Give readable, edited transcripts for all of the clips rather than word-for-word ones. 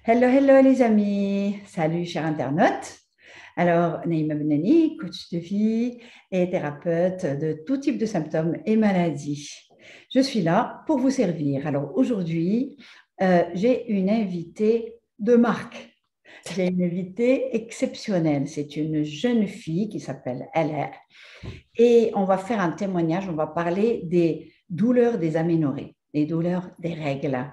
Hello, hello les amis. Salut chers internautes. Alors, Naïma Benani, coach de vie et thérapeute de tout type de symptômes et maladies. Je suis là pour vous servir. Alors aujourd'hui, j'ai une invitée de marque. J'ai une invitée exceptionnelle. C'est une jeune fille qui s'appelle LR. Et on va faire un témoignage, on va parler des douleurs des aménorrhées, des douleurs des règles.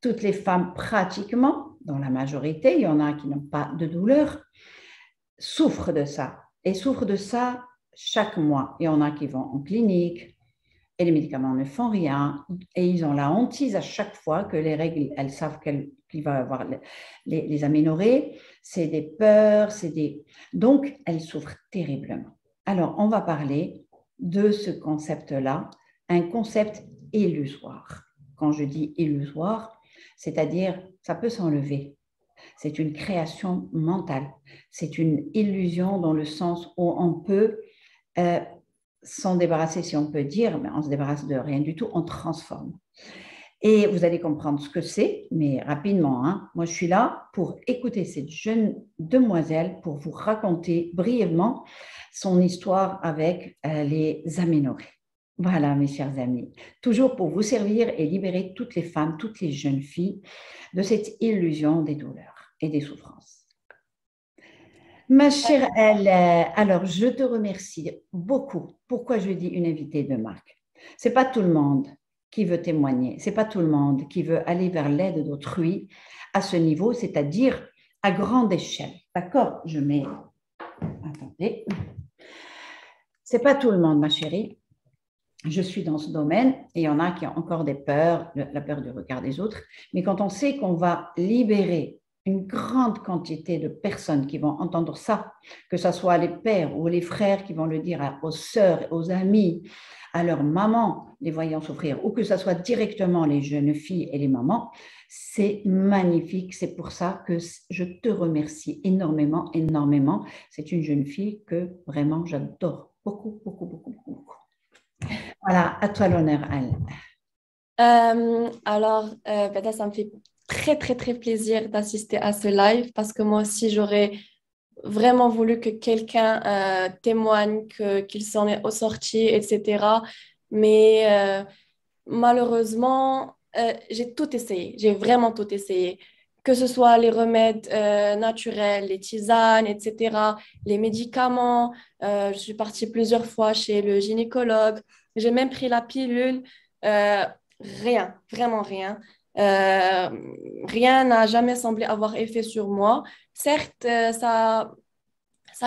Toutes les femmes, pratiquement, dans la majorité, il y en a qui n'ont pas de douleur, souffrent de ça. Et souffrent de ça chaque mois. Il y en a qui vont en clinique et les médicaments ne font rien. Et ils ont la hantise à chaque fois que les règles, elles savent qu'il va y avoir les aménorrhées. C'est des peurs, donc elles souffrent terriblement. Alors, on va parler de ce concept-là, un concept illusoire. Quand je dis illusoire, c'est-à-dire ça peut s'enlever. C'est une création mentale. C'est une illusion dans le sens où on peut s'en débarrasser, si on peut dire, mais on ne se débarrasse de rien du tout, on transforme. Et vous allez comprendre ce que c'est, mais rapidement. Moi, je suis là pour écouter cette jeune demoiselle, pour vous raconter brièvement son histoire avec les aménorrhées. Voilà, mes chers amis, toujours pour vous servir et libérer toutes les femmes, toutes les jeunes filles de cette illusion des douleurs et des souffrances. Ma chère Elle, alors je te remercie beaucoup. Pourquoi je dis une invitée de marque? C'est pas tout le monde qui veut témoigner, c'est pas tout le monde qui veut aller vers l'aide d'autrui à ce niveau, c'est-à-dire à grande échelle. D'accord? Je mets. Attendez. C'est pas tout le monde, ma chérie. Je suis dans ce domaine et il y en a qui ont encore des peurs, la peur du regard des autres. Mais quand on sait qu'on va libérer une grande quantité de personnes qui vont entendre ça, que ce soit les pères ou les frères qui vont le dire aux sœurs, aux amis, à leurs mamans, les voyant souffrir, ou que ce soit directement les jeunes filles et les mamans, c'est magnifique. C'est pour ça que je te remercie énormément, énormément. C'est une jeune fille que vraiment j'adore beaucoup, beaucoup, beaucoup, beaucoup, beaucoup. Voilà, à toi l'honneur, Anne. Beda, ça me fait très, très, très plaisir d'assister à ce live parce que moi aussi, j'aurais vraiment voulu que quelqu'un témoigne qu'il s'en est sorti, etc. Mais malheureusement, j'ai tout essayé. J'ai vraiment tout essayé. Que ce soit les remèdes naturels, les tisanes, etc., les médicaments. Je suis partie plusieurs fois chez le gynécologue. J'ai même pris la pilule. Euh, Rien, vraiment rien. Euh, Rien n'a jamais semblé avoir effet sur moi. Certes, ça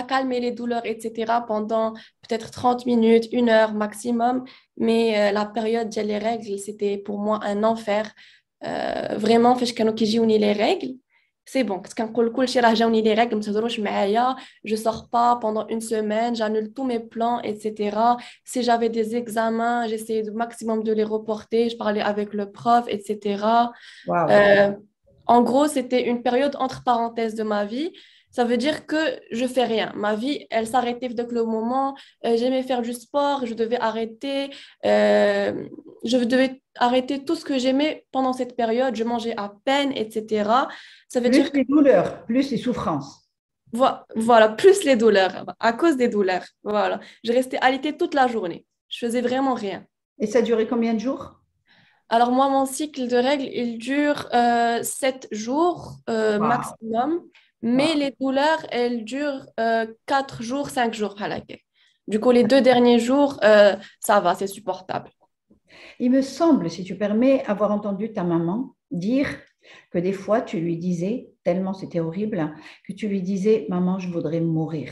calmait les douleurs, etc. pendant peut-être 30 minutes, 1 heure maximum. Mais la période de les règles, c'était pour moi un enfer. Vraiment, فاش كانوا كيجيوني les règles, c'est bon. Parce كنقول كلشي راه جاوني les règles, ما تهضروش معايا, je sors pas pendant une semaine, j'annule tous mes plans, etc. Si j'avais des examens, j'essayais au maximum de les reporter, je parlais avec le prof, etc. Waouh. Euh, En gros, c'était une période entre parenthèses de ma vie. Ça veut dire que je fais rien. Ma vie, elle s'arrêtait dès que le moment. J'aimais faire du sport, je devais arrêter. Je devais arrêter tout ce que j'aimais pendant cette période. Je mangeais à peine, etc. Ça veut dire Plus que, les douleurs, plus les souffrances. voilà, plus les douleurs, à cause des douleurs. Voilà. Je restais alitée toute la journée. Je faisais vraiment rien. Et ça a duré combien de jours? Alors moi, mon cycle de règles, il dure 7 jours Waouh, maximum, mais waouh. les douleurs, elles durent 4 jours, 5 jours. Halakha. Du coup, les 2 derniers jours, ça va, c'est supportable. Il me semble, si tu permets, avoir entendu ta maman dire que des fois, tu lui disais, tellement c'était horrible, que tu lui disais, maman, je voudrais mourir.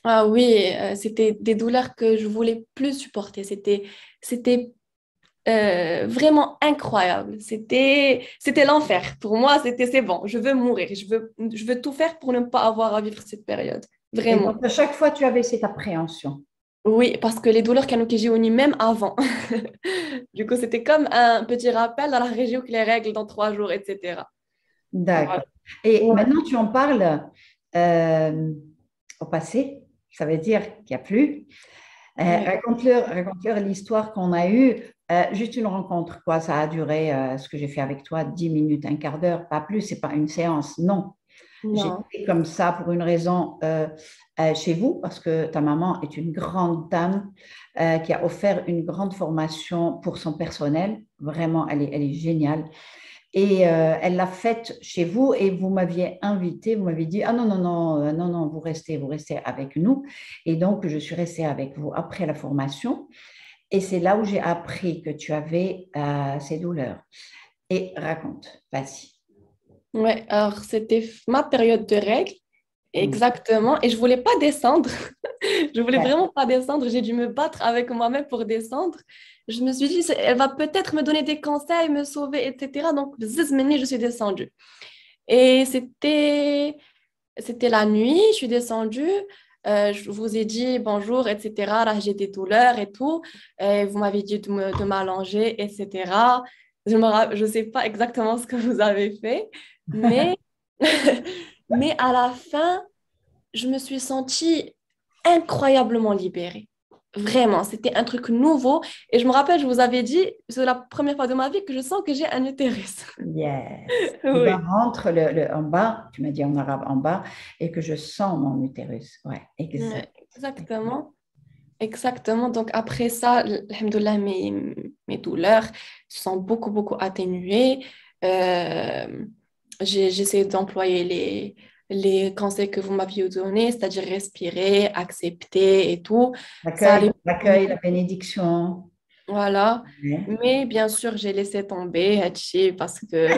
Ah oui, c'était des douleurs que je voulais plus supporter. C'était vraiment incroyable. C'était l'enfer. Pour moi, c'est bon, je veux mourir. Je veux tout faire pour ne pas avoir à vivre cette période. Et Vraiment. donc, à chaque fois, tu avais cette appréhension. Oui, parce que les douleurs كانوا كيجيوني même avant. Du coup, c'était comme un petit rappel dans la région que les règles dans 3 jours, etc. D'accord. Voilà. Et Ouais. maintenant, tu en parles au passé, ça veut dire qu'il n'y a plus. Ouais. Raconte-leur l'histoire qu'on a eue Juste une rencontre, quoi. Ça a duré, ce que j'ai fait avec toi, 10 minutes, un quart d'heure, pas plus. C'est pas une séance, non. Non. J'étais comme ça pour une raison chez vous, parce que ta maman est une grande dame qui a offert une grande formation pour son personnel. Vraiment, elle est géniale. Et elle l'a faite chez vous et vous m'aviez invité, vous m'aviez dit, ah non, non, non, non, non, vous restez avec nous. Et donc, je suis restée avec vous après la formation. Et c'est là où j'ai appris que tu avais ces douleurs. Et raconte, vas-y. Ouais, alors c'était ma période de règles, Mm. exactement, et je voulais pas descendre. Je voulais Ouais. vraiment pas descendre. J'ai dû me battre avec moi-même pour descendre. Je me suis dit, elle va peut-être me donner des conseils, me sauver, etc. Donc, je suis descendue. Et c'était la nuit, je suis descendue. Je vous ai dit bonjour, etc. Là, j'ai des douleurs et tout. Et vous m'avez dit de m'allonger, etc. Je ne sais pas exactement ce que vous avez fait, mais, mais à la fin, je me suis sentie incroyablement libérée. Vraiment, c'était un truc nouveau. Et je me rappelle, je vous avais dit, c'est la première fois de ma vie que je sens que j'ai un utérus. Yes. Et ben, Oui. rentre en bas, tu m'as dit en arabe en bas, et que je sens mon utérus. Ouais, exact. Ouais, exactement. Exactement. Donc après ça, alhamdoulilah, mes douleurs se sont beaucoup, beaucoup atténuées. Euh, j'ai essayé d'employer les conseils que vous m'aviez donnés, c'est-à-dire respirer, accepter et tout. Ça allait beaucoup L'accueil, la mieux. bénédiction. Voilà. Ouais. Mais bien sûr, j'ai laissé tomber, Hachi, parce que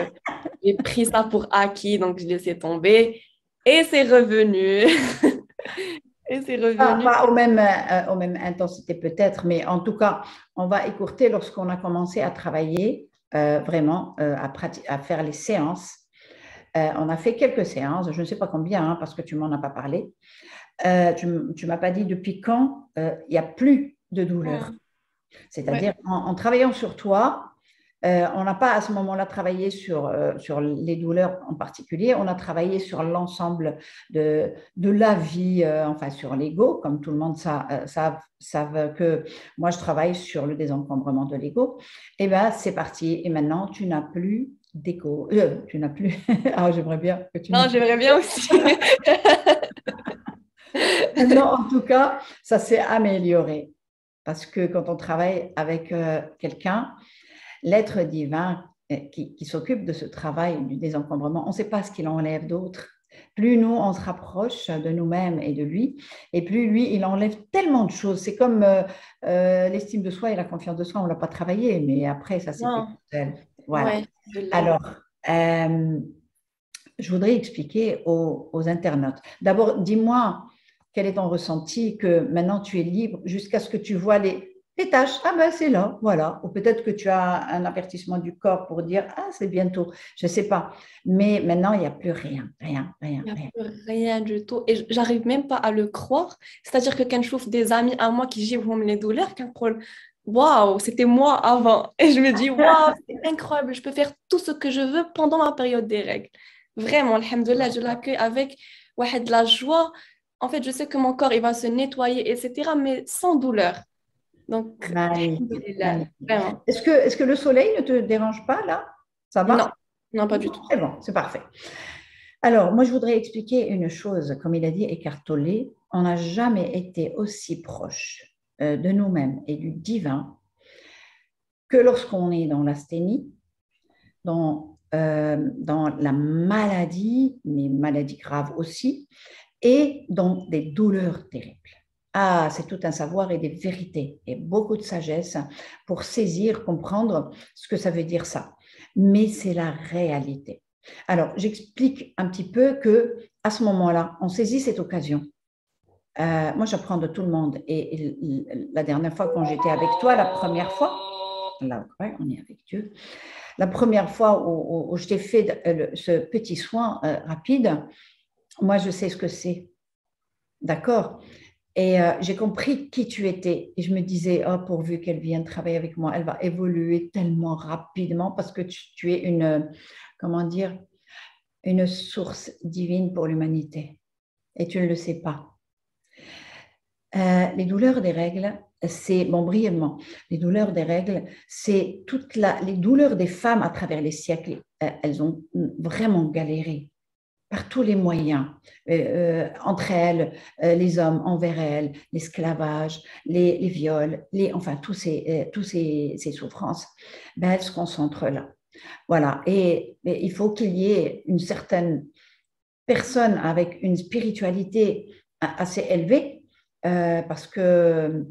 j'ai pris ça pour acquis, donc j'ai laissé tomber. Et c'est revenu. Et c'est revenu. Pas au même intensité peut-être, mais en tout cas, on va écourter lorsqu'on a commencé à travailler, vraiment, à faire les séances. On a fait quelques séances, je ne sais pas combien, hein, parce que tu m'en as pas parlé. Tu ne m'as pas dit depuis quand il n'y a plus de douleur. Hmm. C'est-à-dire, Ouais. en travaillant sur toi, on n'a pas à ce moment-là travaillé sur les douleurs en particulier, on a travaillé sur l'ensemble de la vie, enfin sur l'ego, comme tout le monde savent que moi je travaille sur le désencombrement de l'ego. Et bien c'est parti, et maintenant tu n'as plus d'ego, tu n'as plus, ah j'aimerais bien que tu me Non, dises. j'aimerais bien aussi. Maintenant en tout cas, ça s'est amélioré, parce que quand on travaille avec quelqu'un, l'être divin qui s'occupe de ce travail du désencombrement, on ne sait pas ce qu'il enlève d'autre. Plus nous, on se rapproche de nous-mêmes et de lui, et plus lui, il enlève tellement de choses. C'est comme l'estime de soi et la confiance de soi, on ne l'a pas travaillé, mais après, ça s'est fait tout Non, seul. Voilà. ouais, je l'ai. Alors, euh, je voudrais expliquer aux internautes. D'abord, dis-moi quel est ton ressenti que maintenant tu es libre jusqu'à ce que tu vois les tâches. Ah ben c'est là, voilà. Ou peut-être que tu as un avertissement du corps pour dire ah c'est bientôt, je ne sais pas. Mais maintenant il n'y a plus rien, rien, rien, Il n'y a rien. plus rien du tout. Et j'arrive même pas à le croire. C'est-à-dire que quand je trouve des amis à moi qui vivent les douleurs, quand parle, waouh, c'était moi avant. Et je me dis, waouh, c'est incroyable, je peux faire tout ce que je veux pendant ma période des règles. Vraiment, alhamdoulilah, je l'accueille avec ouais, de la joie. En fait, je sais que mon corps, il va se nettoyer, etc., mais sans douleur. Donc, Magnifique, alhamdoulilah, magnifique. vraiment. Est-ce que le soleil ne te dérange pas là? Ça Non, va? non, pas du tout. C'est bon, c'est parfait. Alors, moi, je voudrais expliquer une chose. Comme il a dit Eckhart Tolle, on n'a jamais été aussi proche de nous-mêmes et du divin que lorsqu'on est dans l'asthénie, dans la maladie, mais maladie grave aussi, et dans des douleurs terribles. Ah, c'est tout un savoir et des vérités et beaucoup de sagesse pour saisir, comprendre ce que ça veut dire ça. Mais c'est la réalité. Alors, j'explique un petit peu que à ce moment-là, on saisit cette occasion. Moi, j'apprends de tout le monde. Et la dernière fois, quand j'étais avec toi, la première fois, là, ouais, on est avec Dieu. La première fois où je t'ai fait ce petit soin rapide, moi, je sais ce que c'est. D'accord? Et j'ai compris qui tu étais. Et je me disais, oh, pourvu qu'elle vienne travailler avec moi, elle va évoluer tellement rapidement parce que tu es comment dire, une source divine pour l'humanité. Et tu ne le sais pas. Les douleurs des règles, c'est, bon, brièvement, les douleurs des règles, c'est les douleurs des femmes à travers les siècles. Elles ont vraiment galéré par tous les moyens, entre elles, les hommes envers elles, l'esclavage, les viols, enfin, tous ces souffrances, ben, elles se concentrent là. Voilà. Et il faut qu'il y ait une certaine personne avec une spiritualité assez élevée, parce que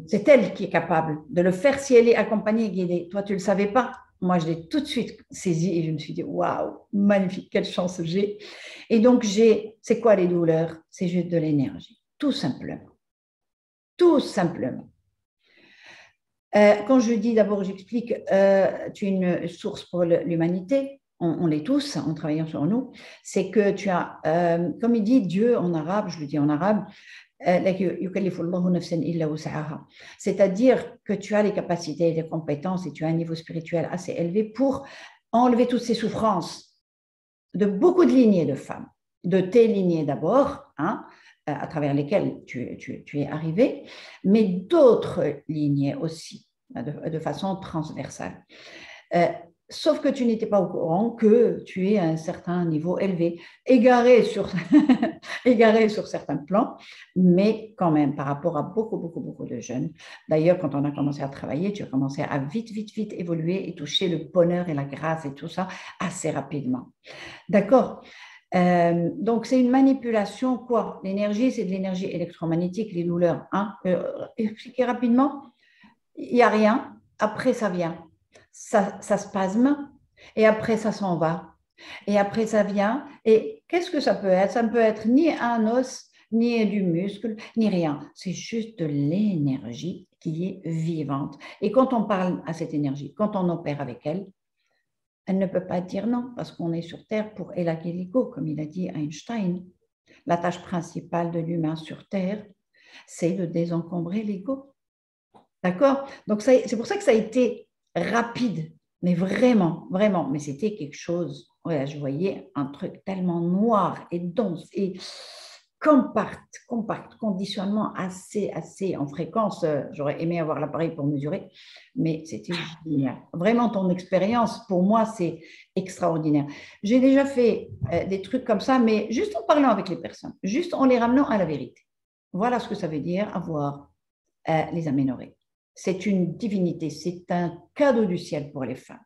c'est elle qui est capable de le faire si elle est accompagnée, guidée. Toi, tu ne le savais pas. Moi, je l'ai tout de suite saisi et je me suis dit, waouh, magnifique, quelle chance j'ai. Et donc, c'est quoi les douleurs? C'est juste de l'énergie, tout simplement. Tout simplement. Quand je dis d'abord, j'explique, tu es une source pour l'humanité, on l'est tous en travaillant sur nous, c'est que tu as, comme il dit Dieu en arabe, je le dis en arabe, c'est-à-dire que tu as les capacités et les compétences et tu as un niveau spirituel assez élevé pour enlever toutes ces souffrances de beaucoup de lignées de femmes, de tes lignées d'abord, hein, à travers lesquelles tu es arrivé, mais d'autres lignées aussi, de façon transversale. Sauf que tu n'étais pas au courant que tu es à un certain niveau élevé, égaré sur, égaré sur certains plans, mais quand même par rapport à beaucoup de jeunes. D'ailleurs, quand on a commencé à travailler, tu as commencé à vite évoluer et toucher le bonheur et la grâce et tout ça assez rapidement. D'accord. Donc, c'est une manipulation, quoi? L'énergie, c'est de l'énergie électromagnétique, les douleurs. Hein? Expliquer rapidement, il n'y a rien, après ça vient. Ça spasme, et après ça s'en va. Et après ça vient, et qu'est-ce que ça peut être? Ça ne peut être ni un os, ni du muscle, ni rien. C'est juste de l'énergie qui est vivante. Et quand on parle à cette énergie, quand on opère avec elle, elle ne peut pas dire non, parce qu'on est sur Terre pour élaguer l'ego, comme il a dit Einstein. La tâche principale de l'humain sur Terre, c'est de désencombrer l'ego. D'accord? Donc, c'est pour ça que ça a été rapide, mais vraiment. Mais c'était quelque chose, ouais, je voyais un truc tellement noir et dense et compact, conditionnement assez en fréquence. J'aurais aimé avoir l'appareil pour mesurer, mais c'était génial. Vraiment, ton expérience, pour moi, c'est extraordinaire. J'ai déjà fait des trucs comme ça, mais juste en parlant avec les personnes, juste en les ramenant à la vérité. Voilà ce que ça veut dire avoir les aménorrhées. C'est une divinité, c'est un cadeau du ciel pour les femmes.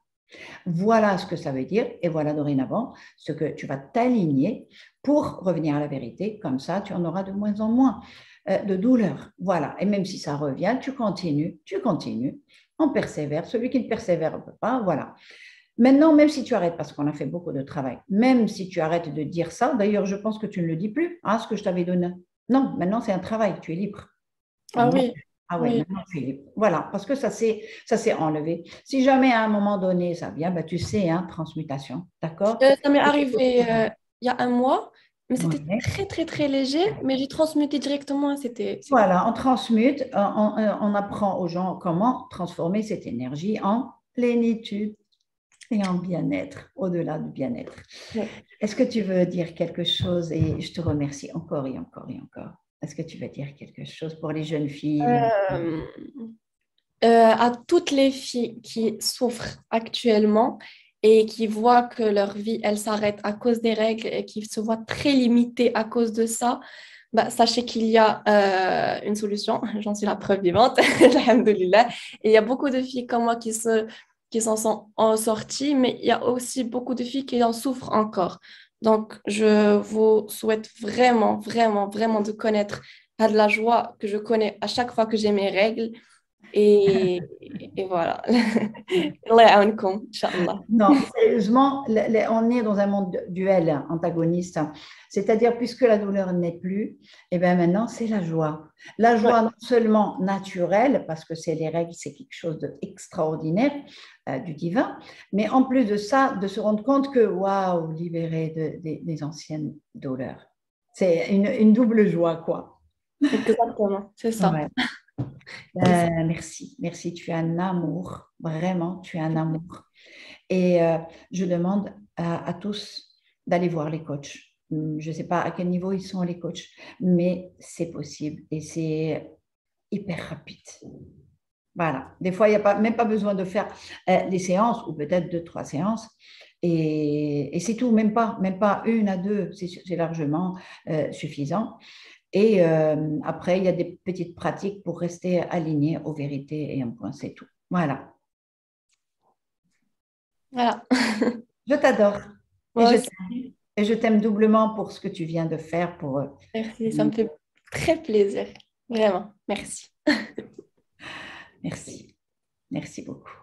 Voilà ce que ça veut dire et voilà dorénavant ce que tu vas t'aligner pour revenir à la vérité. Comme ça, tu en auras de moins en moins de douleur. Voilà. Et même si ça revient, tu continues, on persévère. Celui qui ne persévère ne peut pas. Voilà. Maintenant, même si tu arrêtes, parce qu'on a fait beaucoup de travail, même si tu arrêtes de dire ça, d'ailleurs, je pense que tu ne le dis plus, hein, ce que je t'avais donné. Non, maintenant, c'est un travail, tu es libre. Ah oui. Ah oui, maintenant tu es libre. Voilà, parce que ça s'est enlevé. Si jamais à un moment donné ça vient, ben, tu sais, hein, transmutation, d'accord? Ça m'est arrivé il y a un mois, mais c'était Ouais. très léger, mais j'ai transmuté directement. C'est cool. Voilà, on transmute, on apprend aux gens comment transformer cette énergie en plénitude et en bien-être, au-delà du bien-être. Ouais. Est-ce que tu veux dire quelque chose? Et je te remercie encore et encore et encore. Est-ce que tu veux dire quelque chose pour les jeunes filles? Euh, à toutes les filles qui souffrent actuellement et qui voient que leur vie, elle s'arrête à cause des règles et qui se voient très limitées à cause de ça, bah, sachez qu'il y a une solution. J'en suis la preuve vivante, alhamdoulilah. Et il y a beaucoup de filles comme moi qui s'en sont en sorties, mais il y a aussi beaucoup de filles qui en souffrent encore. Donc, je vous souhaite vraiment de connaître de la joie que je connais à chaque fois que j'ai mes règles. Et, et voilà. Allah يعاونكم, Inch'Allah. Non, sérieusement, on est dans un monde duel, antagoniste. C'est-à-dire, puisque la douleur n'est plus, et bien maintenant, c'est la joie. La Ouais. joie non seulement naturelle, parce que c'est les règles, c'est quelque chose d'extraordinaire, du divin, mais en plus de ça, de se rendre compte que, waouh, libéré des anciennes douleurs. C'est une double joie, quoi. Exactement, c'est ça. Ouais. C'est ça. Merci, tu es un amour, vraiment, tu es un amour. Et je demande à tous d'aller voir les coachs. Je ne sais pas à quel niveau ils sont les coachs, mais c'est possible. Et hyper rapide. Voilà. Des fois, il n'y a même pas besoin de faire des séances ou peut-être 2, 3 séances. Et c'est tout, même pas 1 à 2, c'est largement suffisant. Et après, il y a des petites pratiques pour rester aligné aux vérités et un point, c'est tout. Voilà. Voilà. Je t'adore et Moi aussi, je t'aime doublement pour ce que tu viens de faire pour. merci. Ça me fait très plaisir. Vraiment. Merci. Merci. Merci beaucoup.